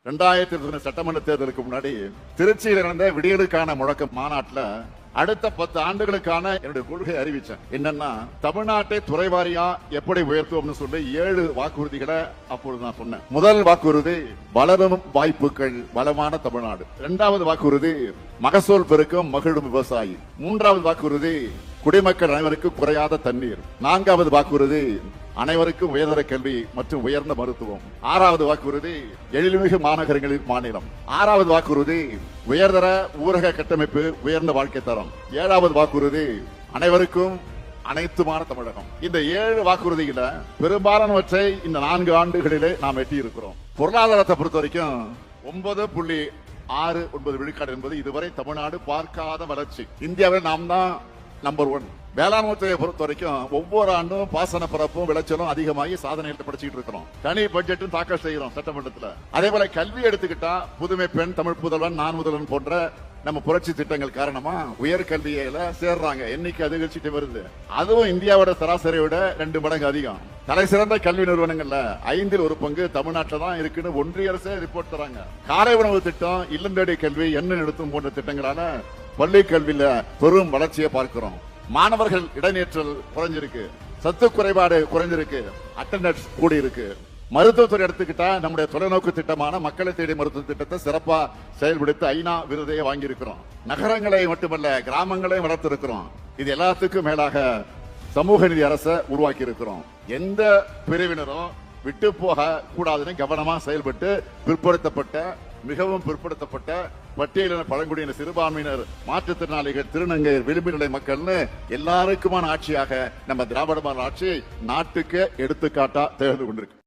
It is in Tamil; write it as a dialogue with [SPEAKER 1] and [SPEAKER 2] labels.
[SPEAKER 1] 2020 சட்டமன்ற தேர்தலுக்கு முன்னாடி திருச்சியில் நடந்த விடியலுக்கான முழக்க மாநாட்டில் அடுத்த 10 ஆண்டுகளுக்கான என்னுடைய கொள்கை அறிவிச்சேன். என்னன்னா, தமிழ்நாட்டை துறைவாரியா எப்படி உயர்த்துவோம்னு சொல்லி 7 வாக்குறுதிகளை அப்பொழுது நான் சொன்னேன். முதல் வாக்குறுதி வளரும் வாய்ப்புகள் வளமான தமிழ்நாடு. 2வது வாக்குறுதி மகசூல் பெருக்கம் மகிழும் விவசாயி. 3வது வாக்குறுதி குடிமக்கள் அனைவருக்கும் குறையாத தண்ணீர். 4வது வாக்குறுதி அனைவருக்கும் உயர்தர கல்வி மற்றும் உயர்ந்த மருத்துவம். 6வது வாக்குறுதி எழில்மிகு மாநகரங்களின் மாநிலம். 6வது வாக்குறுதி உயர்தர ஊரக கட்டமைப்பு உயர்ந்த வாழ்க்கை தரம். 7வது வாக்குறுதி அனைவருக்கும் அனைத்துமான தமிழகம். இந்த 7 வாக்குறுதிகள பெரும்பாலானவற்றை இந்த 4 ஆண்டுகளிலே நாம் எட்டி இருக்கிறோம். பொருளாதாரத்தை பொறுத்த வரைக்கும் 9.69 விழுக்காடு என்பது இதுவரை தமிழ்நாடு பார்க்காத வளர்ச்சி. இந்தியாவில் நாம் தான் நம்பர் 1. வேளாண்மை துறையை பொறுத்த வரைக்கும் ஒவ்வொரு ஆண்டும் பாசன பரப்பும் விளைச்சலும் அதிகமாகி சாதனைகளை படிச்சுட்டு இருக்கிறோம். தனி பட்ஜெட்டும் தாக்கல் செய்கிறோம் சட்டமன்றத்தில். அதே போல கல்வி எடுத்துக்கிட்டா புதுமை பெண், தமிழ் புதல்வன், நான் முதல்வன் போன்ற நம்ம புரட்சி திட்டங்கள் காரணமா உயர்கல்வியில சேர்றாங்க. எண்ணிக்கை அதிகரிச்சுட்டு வருது. அதுவும் இந்தியாவோட சராசரியை விட 2 மடங்கு அதிகம். தலை சிறந்த கல்வி நிறுவனங்கள்ல 5ல் 1 பங்கு தமிழ்நாட்டில் தான் இருக்குன்னு ஒன்றிய அரசே ரிப்போர்ட் தராங்க. காலை உணவு திட்டம், இல்லம் தேடி கல்வி, எண்ணெய் நிறுத்தும் போன்ற திட்டங்களால பள்ளி கல்வியில பெரும் வளர்ச்சியை பார்க்கிறோம். மாணவர்கள் இடைநிற்றல் குறைஞ்சிருக்கு, சத்து குறைபாடு குறைஞ்சிருக்கு, அட்டெண்டன்ஸ் கூடி இருக்கு. மருத்துவத்துறை எடுத்துக்கிட்டா நம்முடைய தொலைநோக்கு திட்டமான மக்களை தேடி மருத்துவ திட்டத்தை சிறப்பா செயல்படுத்தி ஐநா விருதையை வாங்கி இருக்கிறோம். நகரங்களை மட்டுமல்ல கிராமங்களையும் வளர்த்திருக்கிறோம். இது எல்லாத்துக்கும் மேலாக சமூக நீதி அரசை உருவாக்கி இருக்கிறோம். எந்த பிரிவினரும் விட்டு போக கூடாதுன்னு கவனமா செயல்பட்டு பிற்படுத்தப்பட்ட, மிகவும் பிற்படுத்தப்பட்ட பட்டியலின பழங்குடியின சிறுபான்மையினர், மாற்றுத்திறனாளிகள், திருநங்கையர், விளிம்பு நிலை மக்கள்னு எல்லாருக்குமான ஆட்சியாக நம்ம திராவிட மாடல் ஆட்சி நாட்டுக்கு எடுத்துக்காட்டா திகழ்ந்து கொண்டிருக்கு.